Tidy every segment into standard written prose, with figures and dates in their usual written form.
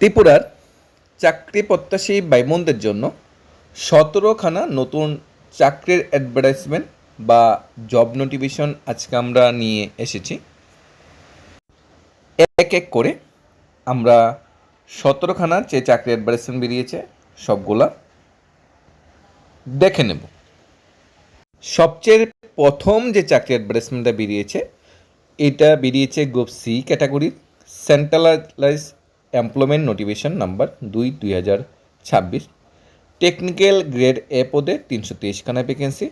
ত্রিপুরার চাকরি প্রত্যাশী ভাই বোনদের জন্য ১৭খানা নতুন চাকরির অ্যাডভার্টাইজমেন্ট বা জব নোটিফিকেশন আজকে আমরা নিয়ে এসেছি। এক এক করে আমরা ১৭খানা যে চাকরি অ্যাডভার্টাইজমেন্ট বেরিয়েছে সবগুলা দেখে নেব। সবচেয়ে প্রথম যে চাকরি অ্যাডভার্টাইজমেন্টটা বেরিয়েছে এটা বেরিয়েছে গ্রুপ সি ক্যাটাগরির centralise employment notification number ২/২০২৬। Technical grade A পদে ৩২৩খানা ভ্যাকেন্সি,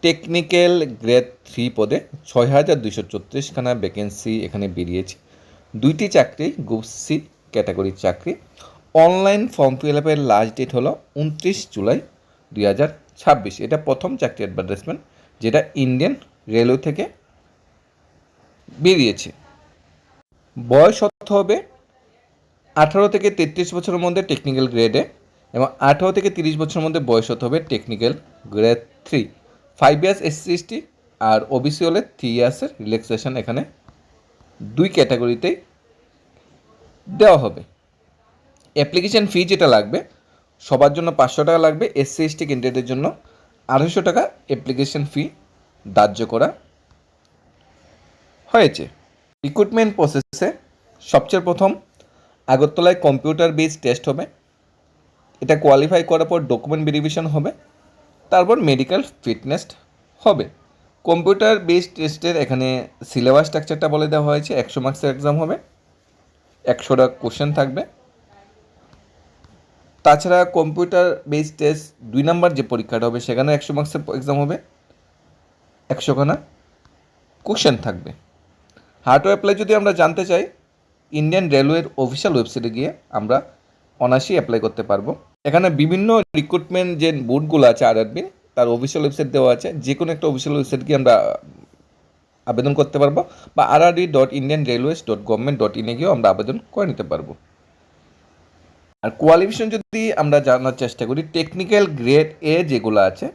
টেকনিক্যাল গ্রেড 3 পদে ৬,২৩৪খানা ভ্যাকেন্সি এখানে বেরিয়েছে। দুইটি চাকরি গ্রুপ সি ক্যাটাগরির চাকরি। অনলাইন ফর্ম ফিল আপের লাস্ট ডেট হলো ২৯ জুলাই ২০২৬। এটা প্রথম চাকরি অ্যাডভার্টাইজমেন্ট যেটা ইন্ডিয়ান রেলওয়ে থেকে বেরিয়েছে। বয়স হতে হবে ১৮ থেকে ৩৩ বছরের মধ্যে টেকনিক্যাল গ্রেডে, এবং ১৮ থেকে ৩০ বছরের মধ্যে বয়স হতে হবে technical grade 3। 5 years SC ST আর ওবিসি হলে 3 ইয়ার্সের রিল্যাক্সেশন এখানে দুই ক্যাটাগরিতেই দেওয়া হবে। অ্যাপ্লিকেশন ফি যেটা লাগবে সবার জন্য ৫০০ টাকা লাগবে, এসসি এসটি ক্যান্ডিডেটের জন্য ২৫০ টাকা অ্যাপ্লিকেশন ফি ধার্য করা হয়েছে। রিক্রুটমেন্ট প্রসেসে সবচেয়ে প্রথম আগরতলায় কম্পিউটার বেস টেস্ট হবে। এটা কোয়ালিফাই করার পর ডকুমেন্ট ভেরিফিকেশন হবে, তারপর মেডিকেল ফিটনেস হবে। কম্পিউটার বেস টেস্টের এখানে সিলেবাস স্ট্রাকচারটা বলে দেওয়া হয়েছে। ১০০ মার্কসের এক্সাম হবে, ১০০টা কোশ্চেন থাকবে। তাছাড়া কম্পিউটার বেস টেস্ট ২ নম্বর যে পরীক্ষাটা হবে সেখানে ১০০ মার্কসের এক্সাম হবে, ১০০খানা কোশ্চেন থাকবে। হাউ টু অ্যাপ্লাই যদি আমরা জানতে চাই, ইন্ডিয়ান রেলওয়ের অফিসিয়াল ওয়েবসাইটে গিয়ে আমরা অনায়াসেই অ্যাপ্লাই করতে পারবো। এখানে বিভিন্ন রিক্রুটমেন্ট যে বোর্ডগুলো আছে আরআরবির তার অফিসিয়াল ওয়েবসাইট দেওয়া আছে, যে কোনো একটা অফিসিয়াল ওয়েবসাইট গিয়ে আমরা আবেদন করতে পারবো, বা rrd.indianrailways.government.in গিয়েও আমরা আবেদন করে নিতে পারবো। আর কোয়ালিফিকেশন যদি আমরা জানার চেষ্টা করি, টেকনিক্যাল গ্রেড এ যেগুলো আছে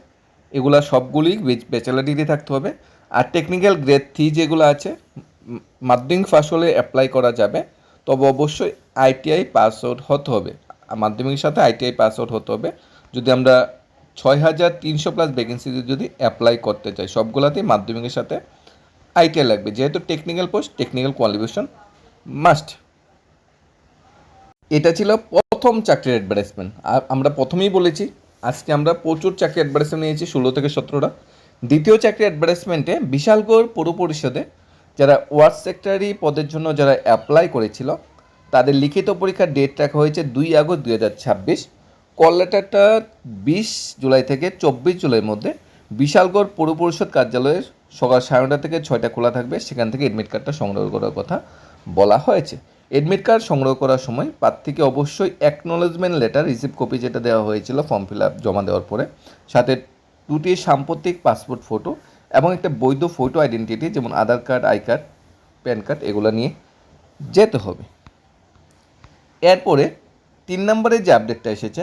এগুলো সবগুলি ব্যাচেলার ডিগ্রি থাকতে হবে। আর টেকনিক্যাল গ্রেড 3 যেগুলো আছে মাধ্যমিক পাস হলে অ্যাপ্লাই করা যাবে, তবে অবশ্যই আইটিআই পাস আউট হতে হবে। মাধ্যমিকের সাথে আইটিআই পাস আউট হতে হবে যদি আমরা ৬,৩০০+ ভ্যাকেন্সি যদি অ্যাপ্লাই করতে চাই। সবগুলোতেই মাধ্যমিকের সাথে আইটিআই লাগবে, যেহেতু technical post technical qualification must. এটা ছিল প্রথম চাকরির অ্যাডভার্টাইজমেন্ট। আর আমরা প্রথমেই বলেছি আজকে আমরা প্রচুর চাকরি অ্যাডভার্টাইজমেন্ট নিয়েছি, ১৬ থেকে ১৭টা। দ্বিতীয় চাকরি অ্যাডভার্টাইজমেন্টে বিশালগড় পৌর পরিষদে যারা ওয়ার্ড সেক্রেটারি পদের জন্য যারা অ্যাপ্লাই করেছিল তাদের লিখিত পরীক্ষার ডেট রাখা হয়েছে ২ আগস্ট ২০২৬। কল লেটারটা ২০ জুলাই থেকে ২৪ জুলাইয়ের মধ্যে বিশালগড় পৌর পরিষদ কার্যালয়ের সকাল ৯:৩০ থেকে ৬টা খোলা থাকবে। সেখান থেকে এডমিট কার্ডটা সংগ্রহ করার কথা বলা হয়েছে। এডমিট কার্ড সংগ্রহ করার সময় প্রার্থীকে অবশ্যই অ্যাকনোলেজমেন্ট লেটার রিসিপ্ট কপি যেটা দেওয়া হয়েছিল ফর্ম ফিল আপ জমা দেওয়ার পরে, সাথে 2টি সাম্প্রতিক পাসপোর্ট ফটো এবং একটা বৈধ ফটো আইডেন্টিটি যেমন Aadhaar card, I card, PAN card এগুলো নিয়ে যেতে হবে। এরপরে ৩ নম্বরে যে আপডেটটা এসেছে,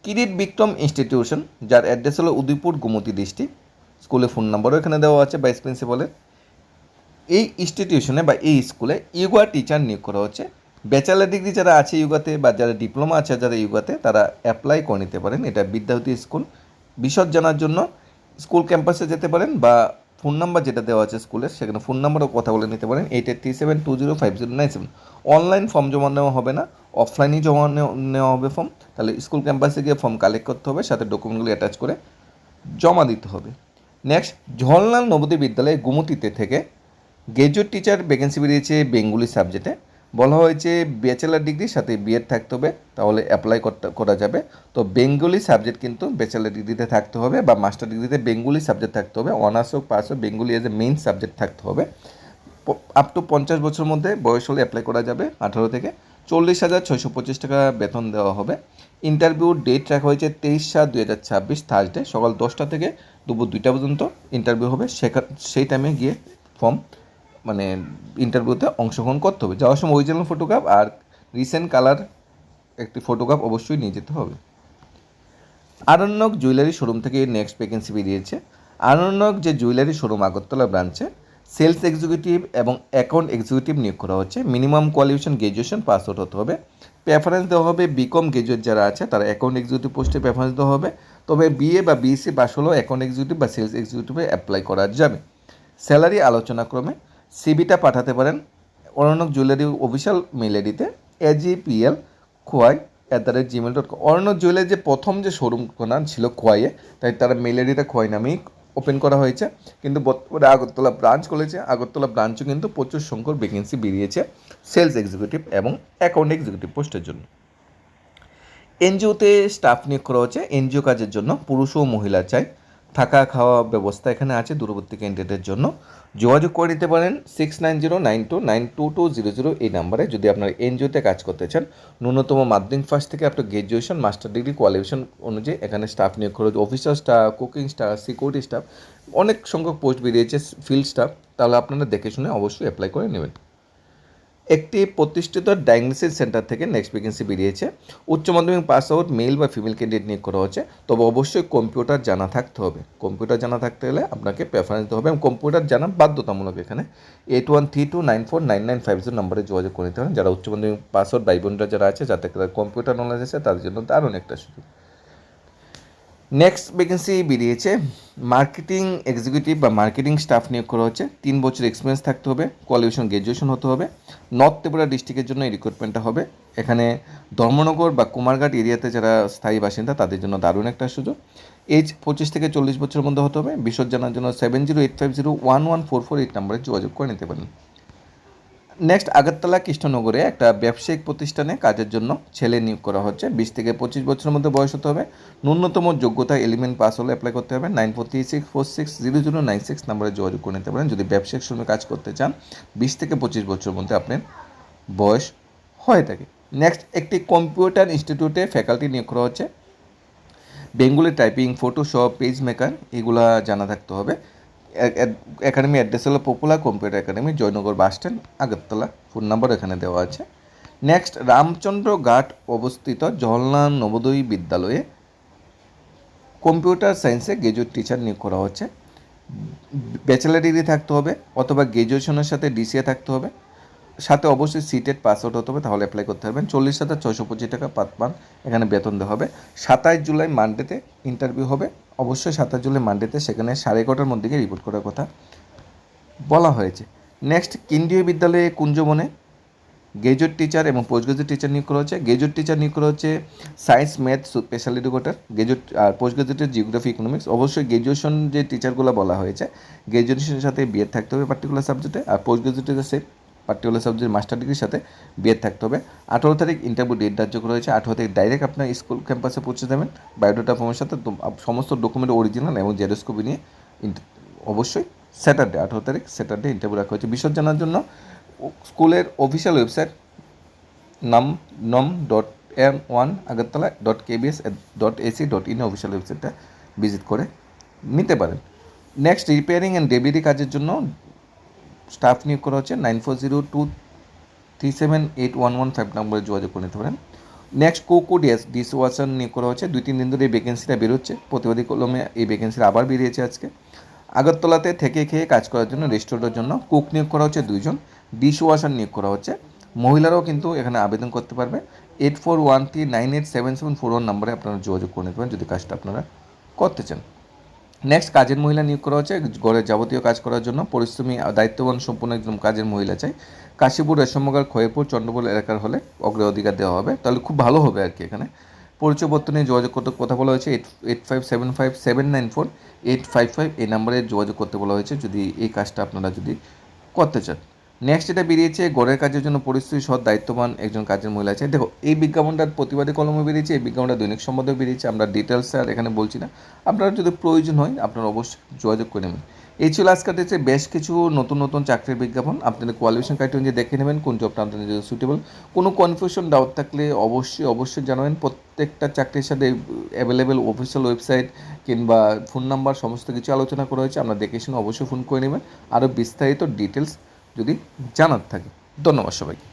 কিরিট বিক্রম ইনস্টিটিউশন, যার অ্যাড্রেস হলো উদয়পুর গোমতী ডিস্ট্রিক্ট, স্কুলের ফোন নাম্বারও এখানে দেওয়া আছে ভাইস প্রিন্সিপালের। এই ইনস্টিটিউশনে বা এই স্কুলে ইয়োগা টিচার নিয়োগ করা হচ্ছে। ব্যাচেলার ডিগ্রি যারা আছে ইয়োগাতে বা যারা ডিপ্লোমা আছে যারা ইয়োগাতে তারা অ্যাপ্লাই করে নিতে পারেন। এটা বিদ্যাবতী স্কুল। বিশদ জানার জন্য স্কুল ক্যাম্পাসে যেতে পারেন, বা ফোন নাম্বার যেটা দেওয়া আছে স্কুলের সেখানে ফোন নাম্বারও কথা বলে নিতে পারেন, 8837205097। অনলাইন ফর্ম জমা নেওয়া হবে না, অফলাইনেই জমা নেওয়া হবে ফর্ম। তাহলে স্কুল ক্যাম্পাসে গিয়ে ফর্ম কালেক্ট করতে হবে, সাথে ডকুমেন্টগুলি অ্যাটাচ করে জমা দিতে হবে। নেক্সট, জওহরলাল নবোদয় বিদ্যালয় গোমতীতে থেকে গ্র্যাজুয়েট টিচার ভ্যাকেন্সি বেরিয়েছে বেঙ্গলি সাবজেক্টে। বলা হয়েছে ব্যাচেলার ডিগ্রির সাথে বিএড থাকতে হবে, তাহলে অ্যাপ্লাই করা যাবে। তো বেঙ্গলি সাবজেক্ট কিন্তু ব্যাচেলার ডিগ্রিতে থাকতে হবে, বা মাস্টার ডিগ্রিতে বেঙ্গলি সাবজেক্ট থাকতে হবে। অনার্স হোক পাস হোক Bengali as a main subject থাকতে হবে। আপ টু ৫০ বছরের মধ্যে বয়স হলে অ্যাপ্লাই করা যাবে। ১৮ থেকে ৪০,৬২৫ টাকা বেতন দেওয়া হবে। ইন্টারভিউর ডেট রাখা হয়েছে ২৩/৭/২০২৬ থার্সডে, সকাল ১০টা থেকে দুপুর ২টা পর্যন্ত ইন্টারভিউ হবে। সেই টাইমে গিয়ে ফর্ম ইন্টারভিউতে অংশগ্রহণ করতে হবে। যাওয়ার সময় অরিজিনাল ফটোগ্রাফ আর রিসেন্ট কালার একটি ফটোগ্রাফ অবশ্যই নিয়ে যেতে হবে। আরণ্যক জুয়েলারি শোরুম থেকে নেক্সট ভ্যাকেন্সি বেরিয়েছে। আরণ্যক যে জুয়েলারি শোরুম আগরতলা ব্রাঞ্চে সেলস এক্সিকিউটিভ এবং অ্যাকাউন্ট এক্সিকিউটিভ নিয়োগ করা হচ্ছে। Minimum qualification graduation pass out হতে হবে। প্রেফারেন্স দেওয়া হবে বিকম গ্র্যাজুয়েট যারা আছে তারা অ্যাকাউন্ট এক্সিকিউটিভ পোস্টে প্রেফারেন্স দেওয়া হবে। তবে বিএ বা বিএসসি পাস হলেও অ্যাকাউন্ট এক্সিকিউটিভ বা সেলস এক্সিকিউটিভে অ্যাপ্লাই করা যাবে। স্যালারি আলোচনাক্রমে সিবিটা পাঠাতে পারেন অরণ্যক জুয়েলারি অফিসিয়াল মেল আইডিতে AGPL খোয়াই@gmail.com। অরণ্যক জুয়েলারি যে প্রথম যে শোরুম ছিল খোয়াইয়ে, তাই তারা মেল আইডিটা খোয়াই নামেই ওপেন করা হয়েছে, কিন্তু বর্তমানে আগরতলা ব্রাঞ্চ খুলেছে। আগরতলা ব্রাঞ্চও কিন্তু প্রচুর সংখ্যক ভ্যাকেন্সি বেরিয়েছে সেলস এক্সিকিউটিভ এবং অ্যাকাউন্ট এক্সিকিউটিভ পোস্টের জন্য। এনজিওতে স্টাফ নিয়োগ করা হচ্ছে। এনজিও কাজের জন্য পুরুষ ও মহিলা চাই। থাকা খাওয়া ব্যবস্থা এখানে আছে দূরবর্তী ক্যান্ডিডেটের জন্য। যোগাযোগ করে নিতে পারেন 6909292200 এই নাম্বারে যদি আপনার এনজিওতে কাজ করতে চান। ন্যূনতম মাধ্যমিক পাস থেকে আপনার গ্র্যাজুয়েশন মাস্টার ডিগ্রি কোয়ালিফিকেশন অনুযায়ী এখানে স্টাফ নিয়োগ করা হচ্ছে। Officer staff, cooking staff, security staff, অনেক সংখ্যক পোস্ট বেরিয়েছে ফিল্ড স্টাফ। তাহলে আপনারা দেখে শুনে অবশ্যই অ্যাপ্লাই করে নেবেন। একটি প্রতিষ্ঠিত ডায়াগনোসিস সেন্টার থেকে নেক্সট ভ্যাকেন্সি বেরিয়েছে। উচ্চ মাধ্যমিক পাস আউট মেল বা ফিমেল ক্যান্ডিডেট নিয়োগ করা হচ্ছে। তবে অবশ্যই কম্পিউটার জানা থাকতে হবে। কম্পিউটার জানা থাকতে হলে আপনাকে প্রেফারেন্স দিতে হবে এবং কম্পিউটার জানা বাধ্যতামূলক। এখানে 8132949950 নম্বরে যোগাযোগ করে নিতে হবে। যারা উচ্চ মাধ্যমিক পাস আউট ভাই বোনরা যারা আছে যাতে কম্পিউটার নলেজ আছে তাদের জন্য দারুণ একটা সুযোগ। নেক্সট ভ্যাকেন্সি বেরিয়েছে মার্কেটিং এক্সিকিউটিভ বা মার্কেটিং স্টাফ নিয়োগ করা হচ্ছে। 3 বছর এক্সপিরিয়েন্স থাকতে হবে, কোয়ালিফিকেশন গ্র্যাজুয়েশন হতে হবে। নর্থ ত্রিপুরা ডিস্ট্রিক্টের জন্য এই রিক্রুটমেন্টটা হবে। এখানে ধর্মনগর বা কুমারঘাট এরিয়াতে যারা স্থায়ী বাসিন্দা তাদের জন্য দারুণ একটা সুযোগ। এজ 25 থেকে 40 বছরের মধ্যে হতে হবে। বিশদ জানার জন্য 7085011448 নম্বরে যোগাযোগ করে নিতে পারেন। নেক্সট আগরতলা কৃষ্ণনগরে একটা ব্যবসায়িক প্রতিষ্ঠানে কাজের জন্য ছেলে নিয়োগ করা হচ্ছে। 20 থেকে 25 বছরের মধ্যে বয়স হতে হবে। ন্যূনতম যোগ্যতা এলিমেন্ট পাস হলে অ্যাপ্লাই করতে হবে। 9436460096 নম্বরে যোগাযোগ করে নিতে পারেন যদি ব্যবসায়িক সঙ্গে কাজ করতে চান। 20 থেকে 25 বছরের মধ্যে আপনার বয়স হয়ে থাকে। নেক্সট একটি কম্পিউটার ইনস্টিটিউটে ফ্যাকাল্টি নিয়োগ করা হচ্ছে। Bengali typing, Photoshop, page maker এগুলা জানা থাকতে হবে। একাডেমি অ্যাড্রেস হলো popular computer academy, Jaynagar bus stand, Agartala. Phone number এখানে দেওয়া আছে। নেক্সট রামচন্দ্র ঘাট অবস্থিত জওহরলাল নবোদয় বিদ্যালয়ে কম্পিউটার সায়েন্সে গ্র্যাজুয়েট টিচার নিয়োগ করা হচ্ছে। ব্যাচেলার ডিগ্রি থাকতে হবে অথবা গ্র্যাজুয়েশনের সাথে ডিসিএ থাকতে হবে। সাথে অবশ্যই সিটেড পাস আউট হতে হবে, তাহলে অ্যাপ্লাই করতে পারবেন। 40,625 টাকা পার এখানে বেতন দেওয়া হবে। 27 জুলাই মানডেতে ইন্টারভিউ হবে। অবশ্যই 27 জুলাই মানডেতে সেখানে 11:30টার মধ্যে রিপোর্ট করার কথা বলা হয়েছে। নেক্সট কেন্দ্রীয় বিদ্যালয়ে কুঞ্জবনে গ্র্যাজুয়েট টিচার এবং পোস্ট গ্র্যাজুয়েট টিচার নিয়োগ করা হচ্ছে। গ্র্যাজুয়েট টিচার নিয়োগ করা হচ্ছে সায়েন্স, ম্যাথ, স্পেশালিটি কোটার। গ্র্যাজুয়েট আর পোস্ট গ্র্যাজুয়েটের জিওগ্রাফি, ইকোনমিক্স। অবশ্যই গ্র্যাজুয়েশন যে টিচারগুলো বলা হয়েছে গ্র্যাজুয়েশনের সাথে বিএড থাকতে হবে পার্টিকুলার সাবজেক্টে, আর পোস্ট গ্র্যাজুয়েটের সেম পার্টিকুলার সাবজেক্ট মাস্টার ডিগ্রির সাথে বিএড থাকতে হবে। 18 তারিখ ইন্টারভিউ ডেট ধার্য করা হয়েছে। 18 তারিখ ডাইরেক্ট আপনার স্কুল ক্যাম্পাসে পৌঁছে যাবেন বায়োডাটা ফর্মের সাথে সমস্ত ডকুমেন্ট অরিজিনাল এবং জেরক্স কপি নিয়ে। অবশ্যই স্যাটারডে 18 তারিখ স্যাটারডে ইন্টারভিউ রাখা হয়েছে। বিশদ জানার জন্য স্কুলের অফিসিয়াল ওয়েবসাইট nam1.m1agartala.kbs.ac.in অফিসিয়াল ওয়েবসাইটটা ভিজিট করে নিতে পারেন। নেক্সট রিপেয়ারিং অ্যান্ড ডেলিভারি কাজের জন্য স্টাফ নিয়োগ করা হচ্ছে। 9402378115 নম্বরে যোগাযোগ করে নিতে পারেন। নেক্সট কোকো ডিশ ওয়াশার নিয়োগ করা হচ্ছে। 2-3 দিন ধরে এই ভ্যাকেন্সিটা বেরোচ্ছে। প্রতিবাদী কলমে এই ভ্যাকেন্সিটা আবার বেরিয়েছে আজকে। আগরতলাতে থেকে খেয়ে কাজ করার জন্য রেস্টুরেন্টের জন্য কুক নিয়োগ করা হচ্ছে 2 জন। ডিশ ওয়াশার নিয়োগ করা হচ্ছে। মহিলারাও কিন্তু এখানে আবেদন করতে পারবে। 8413987741 নম্বরে আপনারা যোগাযোগ করে নিতে পারেন যদি কাজটা আপনারা করতে চান। নেক্সট কাজের মহিলা নিয়োগ করা হচ্ছে ঘরের যাবতীয় কাজ করার জন্য। পরিশ্রমী দায়িত্ববান সম্পূর্ণ একজন কাজের মহিলা চাই। কাশীপুর, রেশমনগর, খয়েরপুর, চন্দ্রপুর এলাকার হলে অগ্রাধিকার দেওয়া হবে, তাহলে খুব ভালো হবে আর কি। এখানে পরিচয়পত্র নিয়ে যোগাযোগ করতে কথা বলা হয়েছে। 8575794855 এই নাম্বারে যোগাযোগ করতে বলা হয়েছে যদি এই কাজটা আপনারা যদি করতে চান। নেক্সট এটা বেরিয়েছে গড়ের কাজের জন্য পরিস্থিতি সৎ দায়িত্ববান একজন কাজের মহিলা আছে। দেখো এই বিজ্ঞাপনটার প্রতিবাদী কলমে বেরিয়েছে, এই বিজ্ঞাপনটা দৈনিক সম্বাদেও বেরিয়েছে। আমরা ডিটেলস আর এখানে বলছি না, আপনারা যদি প্রয়োজন হয় আপনারা অবশ্যই যোগাযোগ করে নেবেন। এই ছিল আজকের ডেটে বেশ কিছু নতুন নতুন চাকরির বিজ্ঞাপন। আপনাদের কোয়ালিফিকেশন ক্রাইটেরিয়া অনুযায়ী দেখে নেবেন কোন জবটা আপনাদের জন্য সুইটেবল। কোনো কনফিউশন ডাউট থাকলে অবশ্যই জানাবেন। প্রত্যেকটা চাকরির সাথে অ্যাভেলেবেল অফিসিয়াল ওয়েবসাইট কিংবা ফোন নাম্বার সমস্ত কিছু আলোচনা করা হয়েছে। আমরা দেখে শুনে অবশ্যই ফোন করে নেবেন আরও বিস্তারিত ডিটেলস যদি জানার থাকে। ধন্যবাদ সবাইকে।